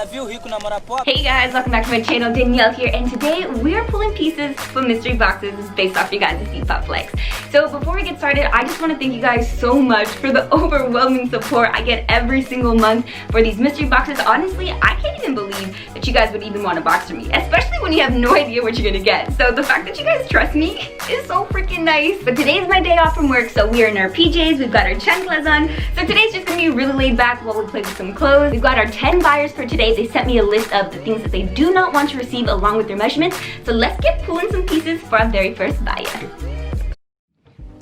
Hey guys, welcome back to my channel. Danielle here, and today we're pulling pieces from mystery boxes based off your guys' Depop likes. So before we get started, I just want to thank you guys so much for the overwhelming support I get every single month for these mystery boxes. Honestly, I can't even believe that you guys would even want a box from me, especially when you have no idea what you're gonna get. So the fact that you guys trust me is so freaking nice. But today is my day off from work, so we are in our PJs, we've got our chanclas on. So today's just gonna be really laid back while we play with some clothes. We've got our 10 buyers for today. They sent me a list of the things that they do not want to receive along with their measurements. So let's get pulling some pieces for our very first buyer.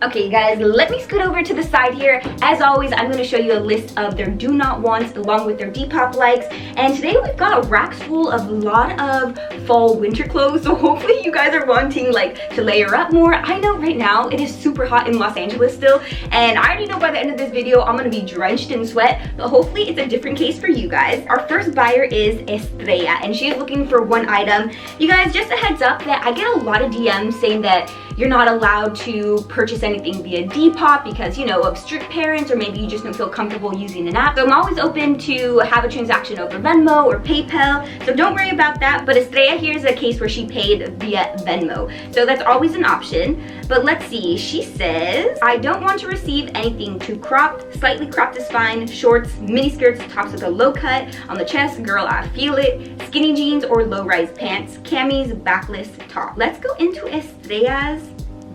Okay, you guys, let me scoot over to the side here. As always, I'm going to show you a list of their do not wants along with their Depop likes. And today we've got a rack full of a lot of fall winter clothes. So hopefully you guys are wanting like to layer up more. I know right now it is super hot in Los Angeles still, and I already know by the end of this video I'm going to be drenched in sweat, but hopefully it's a different case for you guys. Our first buyer is Estrella, and she is looking for one item. You guys, just a heads up that I get a lot of DMs saying that you're not allowed to purchase anything via Depop because, you know, of strict parents, or maybe you just don't feel comfortable using an app. So I'm always open to have a transaction over Venmo or PayPal, so don't worry about that. But Estrella here is a case where she paid via Venmo, so that's always an option. But let's see, she says, I don't want to receive anything too cropped. Slightly cropped is fine. Shorts, mini skirts, tops with a low cut on the chest, girl, I feel it. Skinny jeans or low-rise pants, camis, backless top. Let's go into Estrella's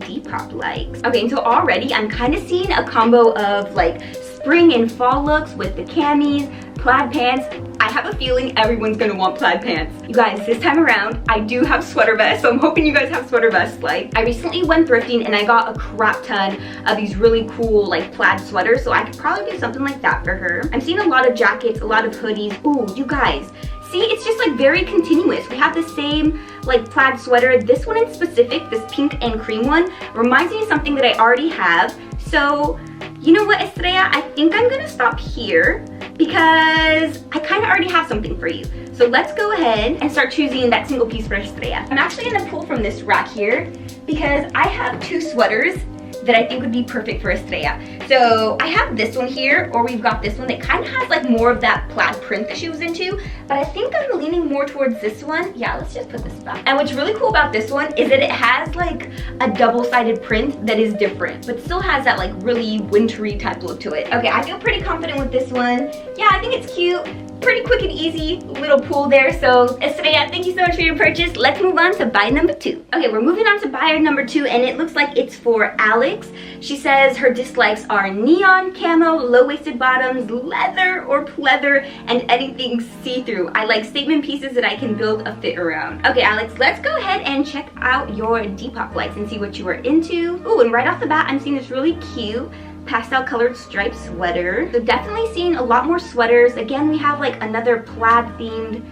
Depop likes. Okay, and so already I'm kind of seeing a combo of like spring and fall looks with the camis, plaid pants. I have a feeling everyone's gonna want plaid pants. You guys, this time around, I do have sweater vests, so I'm hoping you guys have sweater vests. Like, I recently went thrifting and I got a crap ton of these really cool like plaid sweaters, so I could probably do something like that for her. I'm seeing a lot of jackets, a lot of hoodies. Ooh, you guys, see, it's just like very continuous. We have the same like plaid sweater. This one in specific, this pink and cream one, reminds me of something that I already have. So, you know what, Estrella? I think I'm gonna stop here because I kind of already have something for you. So let's go ahead and start choosing that single piece for Estrella. I'm actually gonna pull from this rack here because I have two sweaters that I think would be perfect for Estrella. So I have this one here, or we've got this one that kind of has like more of that plaid print that she was into, but I think I'm leaning more towards this one. Yeah, let's just put this back. And what's really cool about this one is that it has like a double-sided print that is different, but still has that like really wintry type look to it. Okay, I feel pretty confident with this one. Yeah, I think it's cute. Pretty quick and easy little pull there. So Estrella, thank you so much for your purchase. Let's move on to buyer number 2. Okay, we're moving on to buyer number 2, and it looks like it's for Alex. She says her dislikes are neon, camo, low-waisted bottoms, leather or pleather, and anything see-through. I like statement pieces that I can build a fit around. Okay, Alex, let's go ahead and check out your Depop likes and see what you are into. Ooh, and right off the bat, I'm seeing this really cute pastel colored striped sweater. So definitely seeing a lot more sweaters. Again, we have like another plaid themed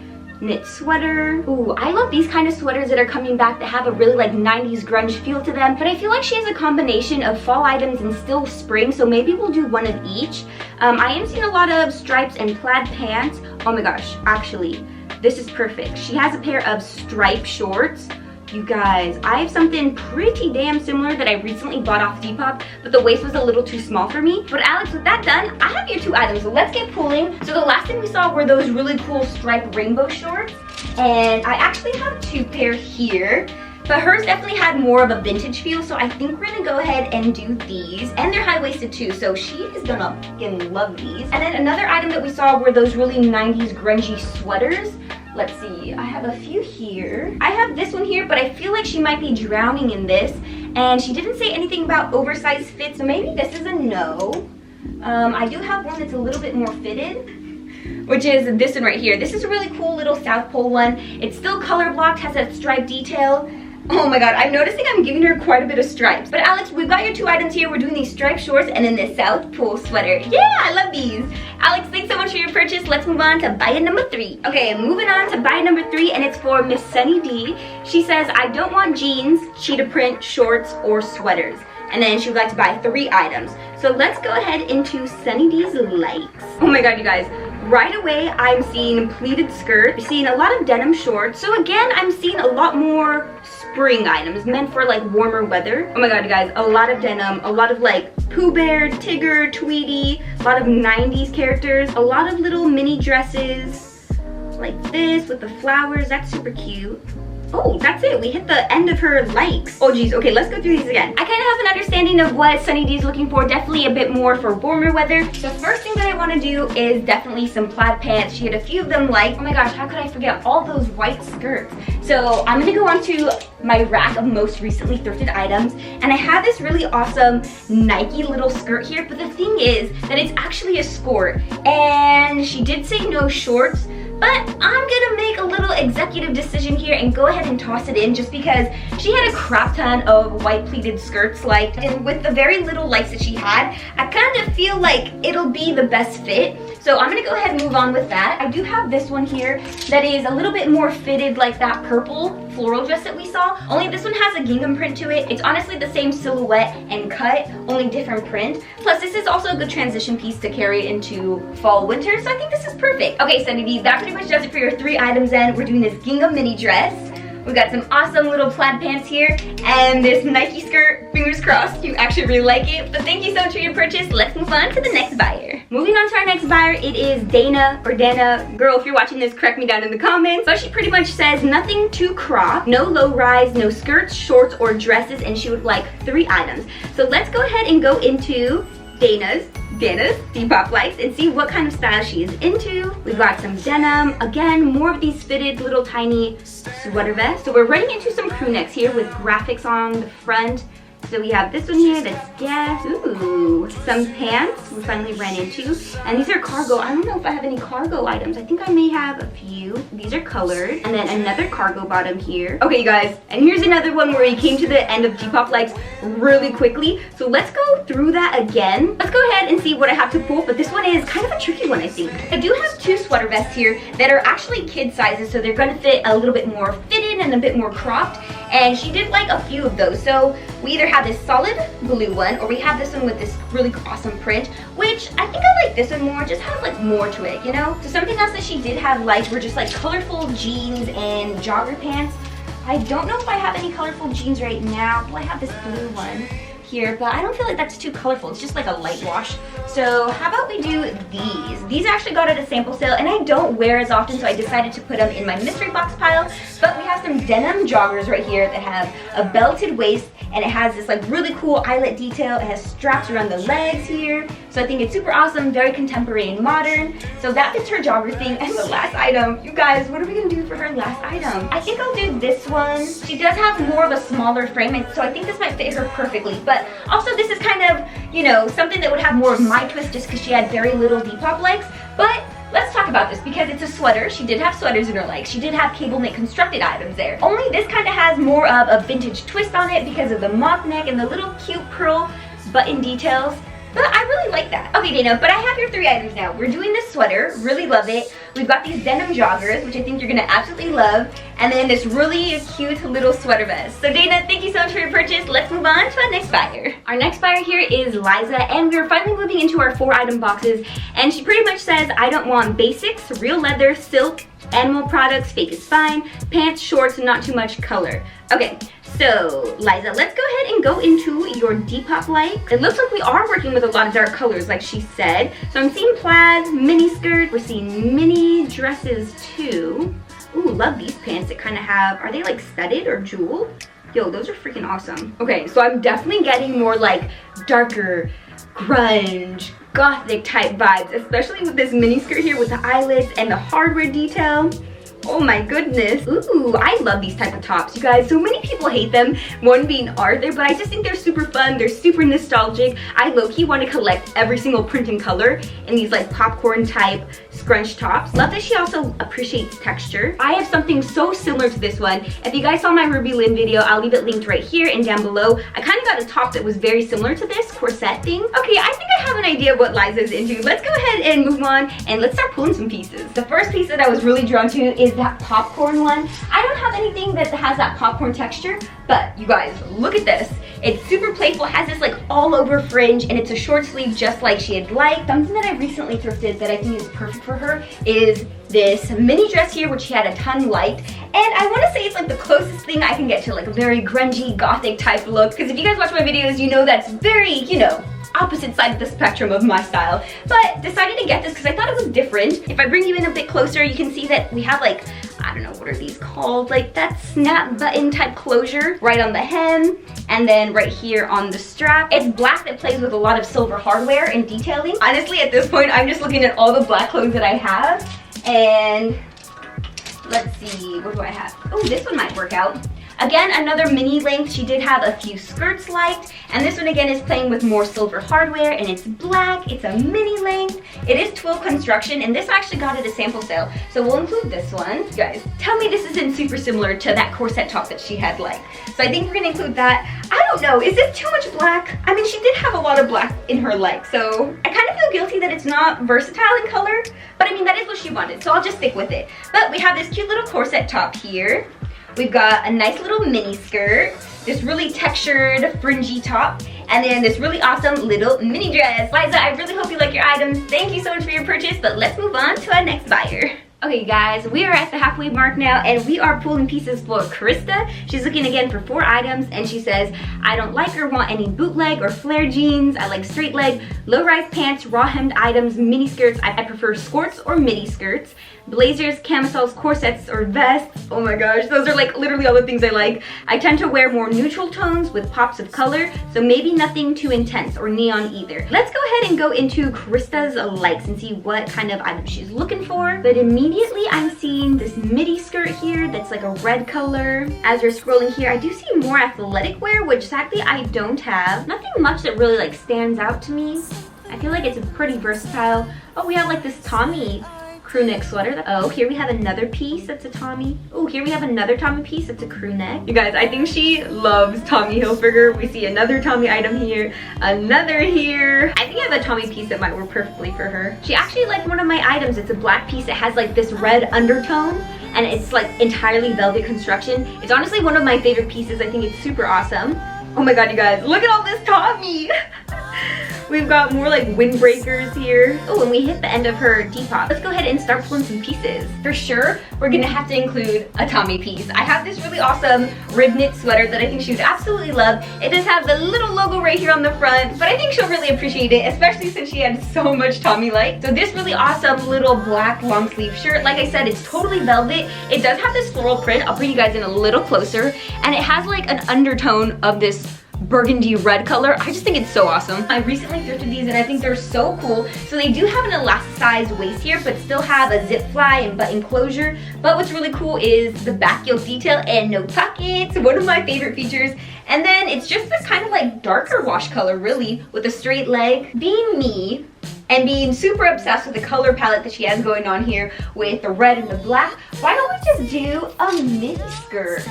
knit sweater. Ooh, I love these kind of sweaters that are coming back that have a really like 90s grunge feel to them, but I feel like she has a combination of fall items and still spring, so maybe we'll do one of each. I am seeing a lot of stripes and plaid pants. Oh my gosh, actually, this is perfect. She has a pair of striped shorts. You guys, I have something pretty damn similar that I recently bought off Depop, but the waist was a little too small for me. But Alex, with that done, I have your 2 items, so let's get pulling. So the last thing we saw were those really cool striped rainbow shorts, and I actually have 2 pair here, but hers definitely had more of a vintage feel, so I think we're gonna go ahead and do these. And they're high-waisted too, so she is gonna fucking love these. And then another item that we saw were those really 90s grungy sweaters. Let's see, I have a few here. I have this one here, but I feel like she might be drowning in this. And she didn't say anything about oversized fits, so maybe this is a no. I do have one that's a little bit more fitted, which is this one right here. This is a really cool little South Pole one. It's still color blocked, has that striped detail. Oh my god, I'm noticing I'm giving her quite a bit of stripes. But Alex, we've got your 2 items here. We're doing these striped shorts and then this South Pole sweater. Yeah, I love these. Alex, thanks so much for your purchase. Let's move on to buyer number 3. Okay, moving on to buyer number 3, and it's for Miss Sunny D. She says, I don't want jeans, cheetah print, shorts, or sweaters. And then she would like to buy 3 items. So let's go ahead into Sunny D's likes. Oh my god, you guys. Right away, I'm seeing pleated skirt. I'm seeing a lot of denim shorts. So again, I'm seeing a lot more spring items meant for like warmer weather. Oh my god, you guys, a lot of denim, a lot of like Pooh Bear, Tigger, Tweety, a lot of 90s characters, a lot of little mini dresses. like this with the flowers. That's super cute. Oh, that's it. We hit the end of her likes. Oh geez, okay, let's go through these again. I kind of have an understanding of what Sunny D is looking for. Definitely a bit more for warmer weather. The first thing that I want to do is definitely some plaid pants. She had a few of them liked. Oh my gosh, how could I forget all those white skirts? So I'm gonna go on to my rack of most recently thrifted items, and I have this really awesome Nike little skirt here, but the thing is that it's actually a skirt, and she did say no shorts, but I'm gonna make a little executive decision here and go ahead and toss it in just because she had a crap ton of white pleated skirts liked, and with the very little likes that she had, I kind of feel like it'll be the best fit. So I'm gonna go ahead and move on with that. I do have this one here that is a little bit more fitted like that purple floral dress that we saw, only this one has a gingham print to it. It's honestly the same silhouette and cut, only different print. Plus this is also a good transition piece to carry into fall winter, so I think this is perfect. Okay, Sunny D, that pretty much does it for your 3 items then. We're doing this gingham mini dress. We've got some awesome little plaid pants here and this Nike skirt. Fingers crossed you actually really like it. But thank you so much for your purchase. Let's move on to the next buyer. Moving on to our next buyer, it is Dana or Dana. Girl, if you're watching this, correct me down in the comments. So she pretty much says nothing too crop, no low rise, no skirts, shorts, or dresses, and she would like 3 items. So let's go ahead and go into Dana's Depop likes and see what kind of style she is into. We've got some denim, again, more of these fitted little tiny sweater vests. So we're running into some crew necks here with graphics on the front. So we have this one here that's Guess. Ooh, some pants we finally ran into. And these are cargo. I don't know if I have any cargo items. I think I may have a few. These are colored. And then another cargo bottom here. Okay, you guys. And here's another one where we came to the end of Depop likes really quickly. So let's go through that again. Let's go ahead and see what I have to pull. But this one is kind of a tricky one, I think. I do have 2 sweater vests here that are actually kid sizes. So they're going to fit a little bit more fitted and a bit more cropped. And she did like a few of those. So we either have this solid blue one, or we have this one with this really awesome print, which I think I like this one more. It just has like more to it, you know? So something else that she did have liked were just like colorful jeans and jogger pants. I don't know if I have any colorful jeans right now. Well, I have this blue one here, but I don't feel like that's too colorful. It's just like a light wash. So how about we do these? These I actually got at a sample sale, and I don't wear as often, so I decided to put them in my mystery box pile. But we have some denim joggers right here that have a belted waist, and it has this like really cool eyelet detail. It has straps around the legs here. So I think it's super awesome, very contemporary and modern. So that fits her jogger thing. And the last item, you guys, what are we gonna do for her last item? I think I'll do this one. She does have more of a smaller frame, and so I think this might fit her perfectly. But also this is kind of, you know, something that would have more of my twist just because she had very little Depop likes. But let's talk about this because it's a sweater. She did have sweaters in her likes. She did have cable knit constructed items there. Only this kind of has more of a vintage twist on it because of the mock neck and the little cute pearl button details. But I really like that. Okay, Dana, but I have your 3 items now. We're doing this sweater, really love it. We've got these denim joggers, which I think you're gonna absolutely love. And then this really cute little sweater vest. So Dana, thank you so much for your purchase. Let's move on to our next buyer. Our next buyer here is Liza, and we're finally moving into our 4 item boxes. And she pretty much says, I don't want basics, real leather, silk, animal products, fake is fine, pants, shorts, not too much color. Okay, so Liza, let's go ahead and go into your Depop likes. It looks like we are working with a lot of dark colors like she said. So I'm seeing plaid, mini skirt, we're seeing mini dresses too. Ooh, love these pants that kind of have, are they like studded or jeweled? Yo, those are freaking awesome. Okay, so I'm definitely getting more like darker, grunge, gothic type vibes, especially with this mini skirt here with the eyelets and the hardware detail. Oh my goodness. Ooh, I love these type of tops, you guys. So many people hate them, one being Arthur, but I just think they're super fun. They're super nostalgic. I low-key want to collect every single print and color in these like popcorn type scrunch tops. Love that she also appreciates texture. I have something so similar to this one. If you guys saw my Ruby Lynn video, I'll leave it linked right here and down below. I kind of got a top that was very similar to this corset thing. Okay, I think I have an idea of what Liza's into. Let's go ahead and move on and let's start pulling some pieces. The first piece that I was really drawn to is that popcorn one. I don't have anything that has that popcorn texture, but you guys, look at this. It's super playful, has this like all over fringe, and it's a short sleeve just like she had liked. Something that I recently thrifted that I think is perfect for her is this mini dress here, which she had a ton liked. And I want to say it's like the closest thing I can get to like a very grungy, gothic type look. Because if you guys watch my videos, you know that's very, you know, opposite side of the spectrum of my style, but decided to get this because I thought it was different. If I bring you in a bit closer, you can see that we have like, I don't know, what are these called? Like that snap button type closure right on the hem and then right here on the strap. It's black that plays with a lot of silver hardware and detailing. Honestly, at this point, I'm just looking at all the black clothes that I have, and let's see, what do I have? Oh, this one might work out. Again, another mini length. She did have a few skirts liked, and this one again is playing with more silver hardware, and it's black. It's a mini length. It is twill construction, and this I actually got at a sample sale, so we'll include this one. You guys, tell me this isn't super similar to that corset top that she had liked. So I think we're gonna include that. I don't know, is this too much black? I mean, she did have a lot of black in her like, so I kind of feel guilty that it's not versatile in color, but I mean, that is what she wanted, so I'll just stick with it. But we have this cute little corset top here. We've got a nice little mini skirt, this really textured fringy top, and then this really awesome little mini dress. Liza, I really hope you like your items. Thank you so much for your purchase, but let's move on to our next buyer. Okay guys, we are at the halfway mark now, and we are pulling pieces for Krista. She's looking again for 4 items, and she says, I don't like or want any bootleg or flare jeans. I like straight leg, low-rise pants, raw hemmed items, mini skirts. I prefer skirts or midi skirts, blazers, camisoles, corsets, or vests. Oh my gosh, those are like literally all the things I like. I tend to wear more neutral tones with pops of color, so maybe nothing too intense or neon either. Let's go ahead and go into Krista's likes and see what kind of items she's looking for. But immediately I'm seeing this midi skirt here that's like a red color. As you're scrolling here, I do see more athletic wear, which sadly I don't have. Nothing much that really like stands out to me. I feel like it's pretty versatile. Oh, we have like this Tommy crew neck sweater. Oh, here we have another piece that's a Tommy. Oh, here we have another Tommy piece that's a crew neck. You guys, I think she loves Tommy Hilfiger. We see another Tommy item here, another here. I think I have a Tommy piece that might work perfectly for her. She actually liked one of my items. It's a black piece that has like this red undertone, and it's like entirely velvet construction. It's honestly one of my favorite pieces. I think it's super awesome. Oh my god, you guys, look at all this Tommy. We've got more like windbreakers here. Oh, and we hit the end of her Depop. Let's go ahead and start pulling some pieces. For sure, we're gonna have to include a Tommy piece. I have this really awesome rib knit sweater that I think she would absolutely love. It does have the little logo right here on the front, but I think she'll really appreciate it, especially since she had so much Tommy like. So this really awesome little black long sleeve shirt, like I said, it's totally velvet. It does have this floral print. I'll bring you guys in a little closer, and it has like an undertone of this burgundy red color. I just think it's so awesome. I recently thrifted these and I think they're so cool. So they do have an elasticized waist here, but still have a zip fly and button closure. But what's really cool is the back yoke detail and no pockets, one of my favorite features. And then it's just this kind of like darker wash color really, with a straight leg. Being me, and being super obsessed with the color palette that she has going on here with the red and the black, why don't we just do a mini skirt?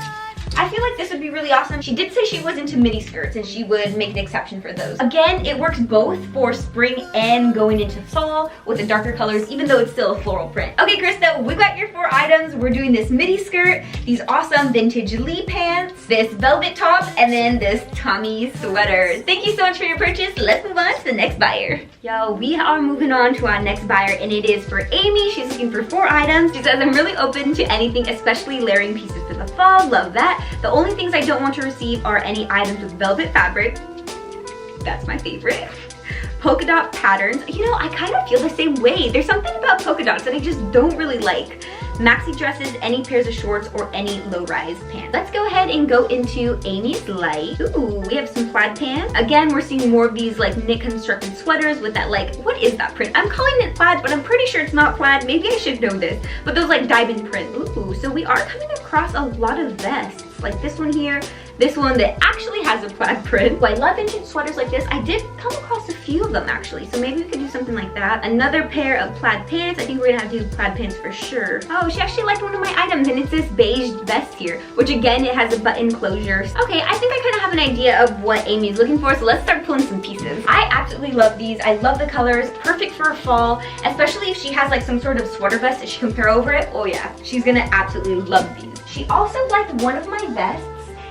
I feel like this would be really awesome. She did say she was into midi skirts and she would make an exception for those. Again, it works both for spring and going into fall with the darker colors, even though it's still a floral print. Okay, Krista, we got your 4 items. We're doing this midi skirt, these awesome vintage Lee pants, this velvet top, and then this Tommy sweater. Thank you so much for your purchase. Let's move on to the next buyer. Yo, we are moving on to our next buyer, and it is for Amy. She's looking for 4 items. She says, I'm really open to anything, especially layering pieces for the fall. Love that. The only things I don't want to receive are any items with velvet fabric. That's my favorite. Polka dot patterns. You know, I kind of feel the same way. There's something about polka dots that I just don't really like. Maxi dresses, any pairs of shorts, or any low-rise pants. Let's go ahead and go into Amy's light. Ooh, we have some plaid pants. Again, we're seeing more of these like knit constructed sweaters with that like, what is that print? I'm calling it plaid, but I'm pretty sure it's not plaid. Maybe I should know this. But those like diamond print. Ooh, so we are coming across a lot of vests. Like this one here, this one that actually has a plaid print. I love vintage sweaters like this. I did come across a few of them actually, so maybe we could do something like that. Another pair of plaid pants. I think we're gonna have to do plaid pants for sure. Oh, she actually liked one of my items, and it's this beige vest here, which again, it has a button closure. Okay, I think I kind of have an idea of what Amy's looking for, so let's start pulling some pieces. I absolutely love these. I love the colors, perfect for fall, especially if she has like some sort of sweater vest that she can pair over it. Oh yeah, she's gonna absolutely love these. She also liked one of my vests,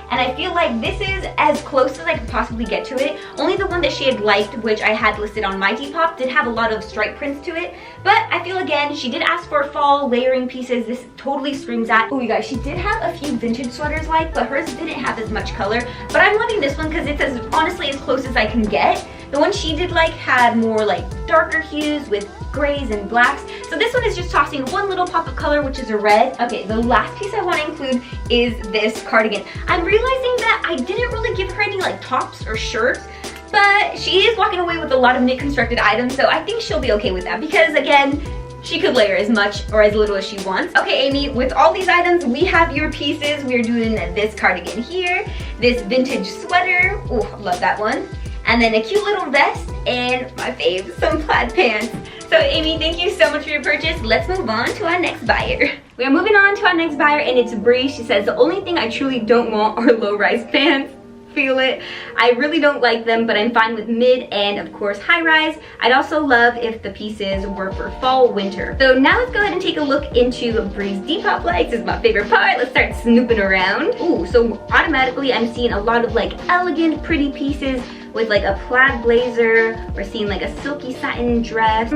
and I feel like this is as close as I could possibly get to it. Only the one that she had liked, which I had listed on my Depop, did have a lot of stripe prints to it. But I feel, again, she did ask for fall layering pieces. This totally screams that. Oh, you guys, she did have a few vintage sweaters like, but hers didn't have as much color. But I'm loving this one because it's as honestly as close as I can get. The one she did like had more like darker hues with grays and blacks. So this one is just tossing one little pop of color, which is a red. Okay, the last piece I want to include is this cardigan. I'm realizing that I didn't really give her any like tops or shirts, but she is walking away with a lot of knit constructed items, so I think she'll be okay with that because again, she could layer as much or as little as she wants. Okay, Amy, with all these items, we have your pieces. We're doing this cardigan here, this vintage sweater. Oh, love that one. And then a cute little vest and my fave, some plaid pants. So Amy, thank you so much for your purchase. Let's move on to our next buyer. We are moving on to our next buyer and it's Brie. She says, the only thing I truly don't want are low-rise pants. Feel it. I really don't like them, but I'm fine with mid and of course high rise. I'd also love if the pieces were for fall winter. So now let's go ahead and take a look into Brie's Depop likes. This is my favorite part. Let's start snooping around. Ooh, so automatically I'm seeing a lot of like elegant pretty pieces with like a plaid blazer. We're seeing like a silky satin dress.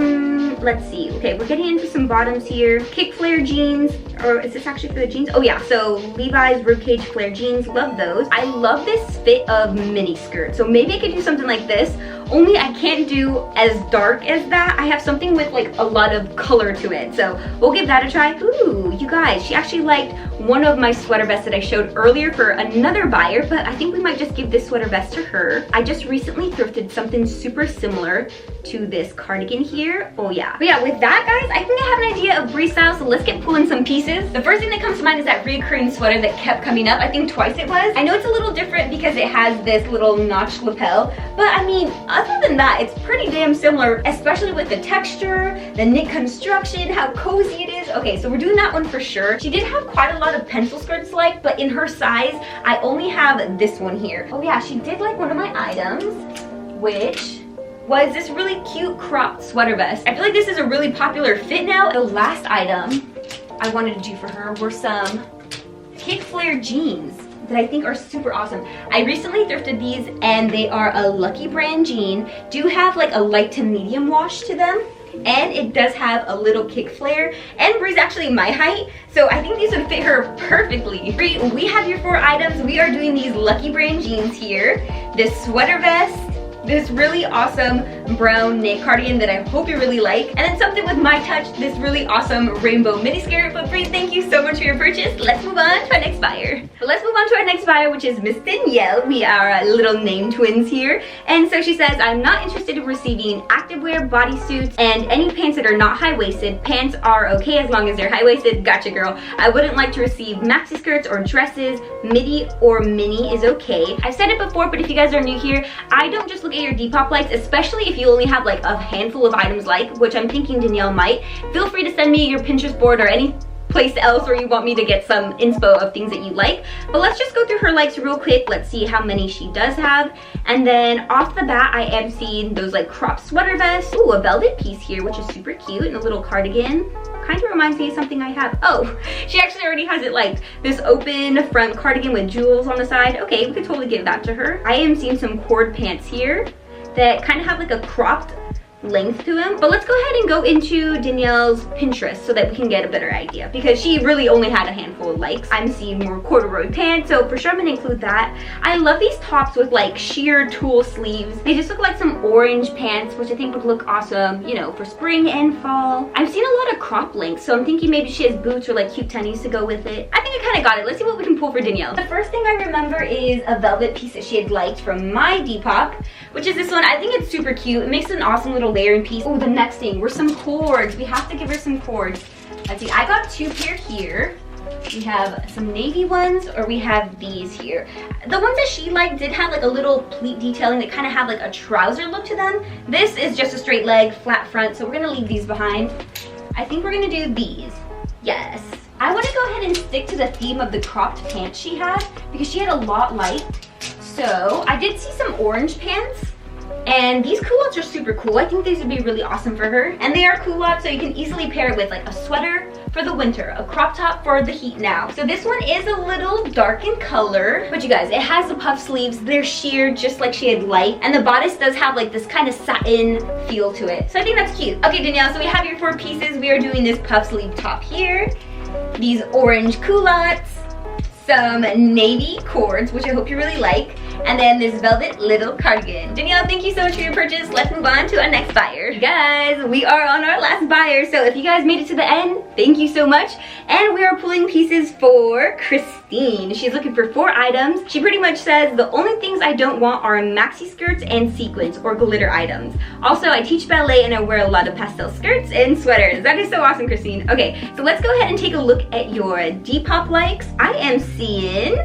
Let's see. Okay, we're getting into some bottoms here. Kick flare jeans, or is this actually for the jeans? Oh yeah, so Levi's ribcage flare jeans, love those. I love this fit of mini skirt. So maybe I could do something like this, only I can't do as dark as that. I have something with like a lot of color to it. So we'll give that a try. Ooh, you guys, she actually liked one of my sweater vests that I showed earlier for another buyer, but I think we might just give this sweater vest to her. I just recently thrifted something super similar to this cardigan here. Oh yeah. But yeah, with that guys, I think I have an idea of Brie style, so let's get pulling some pieces. The first thing that comes to mind is that recurring sweater that kept coming up. I think twice it was. I know it's a little different because it has this little notched lapel, but I mean, other than that, it's pretty damn similar, especially with the texture, the knit construction, how cozy it is. Okay, so we're doing that one for sure. She did have quite a lot of pencil skirts like, but in her size, I only have this one here. Oh yeah, she did like one of my items, which was this really cute cropped sweater vest. I feel like this is a really popular fit now. The last item I wanted to do for her were some kick flare jeans that I think are super awesome. I recently thrifted these and they are a Lucky brand jean. Do have like a light to medium wash to them. And it does have a little kick flare, and Brie's actually my height, so I think these would fit her perfectly. Brie, we have your 4 items. We are doing these Lucky brand jeans here, this sweater vest, this really awesome brown knit cardigan that I hope you really like, and then something with my touch, this really awesome rainbow mini skirt. But Brie, thank you so much for your purchase. Let's move on to our next buyer. But let's move on to our next buyer, which is Miss Danielle. We are little name twins here. And so she says, I'm not interested in receiving activewear, bodysuits, and any pants that are not high-waisted. Pants are okay as long as they're high-waisted. Gotcha, girl. I wouldn't like to receive maxi skirts or dresses. Midi or mini is okay. I've said it before, but if you guys are new here, I don't just look at your Depop likes, especially if you only have like a handful of items like, which I'm thinking Danielle might. Feel free to send me your Pinterest board or any place else where you want me to get some inspo of things that you like. But let's just go through her likes real quick. Let's see how many she does have. And then off the bat, I am seeing those like cropped sweater vests. Ooh, a velvet piece here, which is super cute, and a little cardigan. Kind of reminds me of something I have. Oh, she actually already has it like this open front cardigan with jewels on the side. Okay, we could totally give that to her. I am seeing some cord pants here that kind of have like a cropped length to them. But let's go ahead and go into Danielle's Pinterest so that we can get a better idea, because she really only had a handful of likes. I'm seeing more corduroy pants, so for sure I'm gonna include that. I love these tops with like sheer tulle sleeves. They just look like some orange pants, which I think would look awesome, you know, for spring and fall. I've seen a lot of crop lengths, so I'm thinking maybe she has boots or like cute tennies to go with it. I think I kind of got it. Let's see what we can pull for Danielle. The first thing I remember is a velvet piece that she had liked from my Depop, which is this one. I think it's super cute. It makes an awesome little layering piece. Oh, the next thing were some cords. We have to give her some cords. Let's see, I got 2 pair here. We have some navy ones, or we have these here. The ones that she liked did have like a little pleat detailing that kind of have like a trouser look to them. This is just a straight leg, flat front, so we're gonna leave these behind. I think we're gonna do these. Yes. I want to go ahead and stick to the theme of the cropped pants she had, because she had a lot liked. So I did see some orange pants, and these culottes are super cool. I think these would be really awesome for her. And they are culottes, so you can easily pair it with like a sweater for the winter, a crop top for the heat now. So this one is a little dark in color, but you guys, it has the puff sleeves. They're sheer just like she had liked, and the bodice does have like this kind of satin feel to it. So I think that's cute. Okay, Danielle, so we have your 4 pieces. We are doing this puff sleeve top here, these orange culottes, some navy cords, which I hope you really like, and then this velvet little cardigan. Danielle, thank you so much for your purchase. Let's move on to our next buyer. You guys, we are on our last buyer, so if you guys made it to the end, thank you so much. And we are pulling pieces for Christine. She's looking for 4 items. She pretty much says, the only things I don't want are maxi skirts and sequins or glitter items. Also, I teach ballet and I wear a lot of pastel skirts and sweaters. That is so awesome, Christine. Okay, so let's go ahead and take a look at your Depop likes. I am seeing,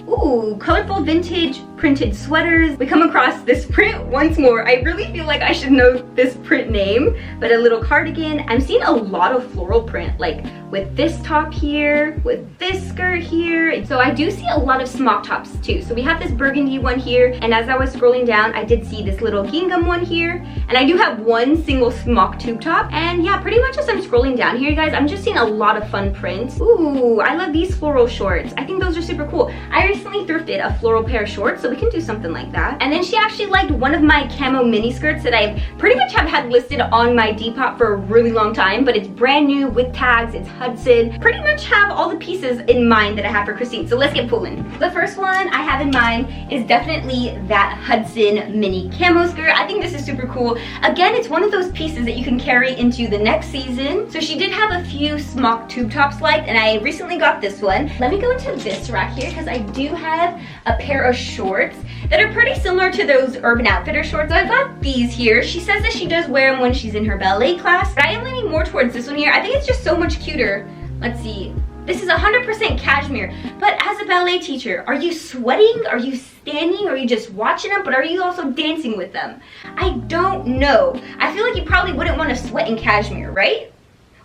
ooh, colorful vintage printed sweaters. We come across this print once more. I really feel like I should know this print name, but a little cardigan. I'm seeing a lot of floral print, like with this top here, with this skirt here. So I do see a lot of smock tops too. So we have this burgundy one here, and as I was scrolling down, I did see this little gingham one here, and I do have one single smock tube top. And yeah, pretty much as I'm scrolling down here, you guys, I'm just seeing a lot of fun prints. Ooh, I love these floral shorts. I think those are super cool. I recently thrifted a floral pair of shorts, so we can do something like that. And then she actually liked one of my camo mini skirts that I pretty much have had listed on my Depop for a really long time, but it's brand new with tags, it's Hudson. Pretty much have all the pieces in mind that I have for Christine, so let's get pulling. The first one I have in mind is definitely that Hudson mini camo skirt. I think this is super cool. Again, it's one of those pieces that you can carry into the next season. So she did have a few smock tube tops liked, and I recently got this one. Let me go into this rack here because I do have a pair of shorts that are pretty similar to those Urban Outfitter shorts. So I got these here. She says that she does wear them when she's in her ballet class, but I am leaning more towards this one here. I think it's just so much cuter. Let's see. This is 100% cashmere, but as a ballet teacher, are you sweating? Are you standing? Are you just watching them? But are you also dancing with them? I don't know. I feel like you probably wouldn't want to sweat in cashmere, right?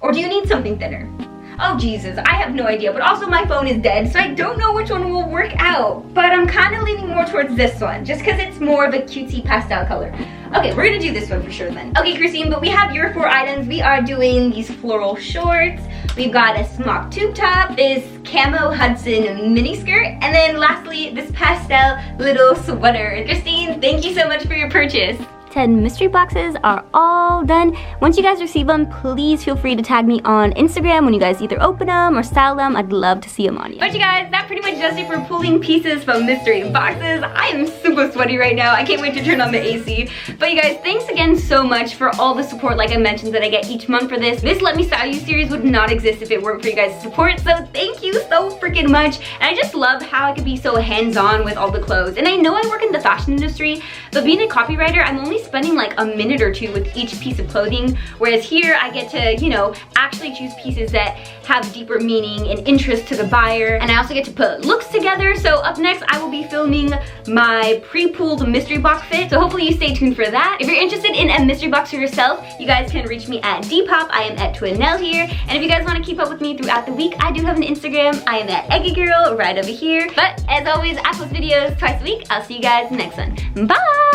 Or do you need something thinner? Oh Jesus, I have no idea, but also my phone is dead, so I don't know which one will work out. But I'm kind of leaning more towards this one, just because it's more of a cutesy pastel color. Okay, we're gonna do this one for sure then. Okay, Christine, but we have your 4 items. We are doing these floral shorts. We've got a smock tube top, this camo Hudson mini skirt, and then lastly, this pastel little sweater. Christine, thank you so much for your purchase. 10 mystery boxes are all done. Once you guys receive them, please feel free to tag me on Instagram when you guys either open them or style them. I'd love to see them on you. But you guys, that pretty much does it for pulling pieces from mystery boxes. I am super sweaty right now. I can't wait to turn on the AC. But you guys, thanks again so much for all the support, like I mentioned, that I get each month for this. This Let Me Style You series would not exist if it weren't for you guys' support. So thank you so freaking much. And I just love how I could be so hands-on with all the clothes. And I know I work in the fashion industry, but being a copywriter, I'm only spending like a minute or two with each piece of clothing, whereas here I get to, you know, actually choose pieces that have deeper meaning and interest to the buyer, and I also get to put looks together. So up next I will be filming my pre-pulled mystery box fit, so hopefully you stay tuned for that. If you're interested in a mystery box for yourself, you guys can reach me at Depop. I am at Danielle here, and if you guys want to keep up with me throughout the week, I do have an Instagram. I am at Eggy Girl right over here. But as always, I post videos twice a week. I'll see you guys next one. Bye!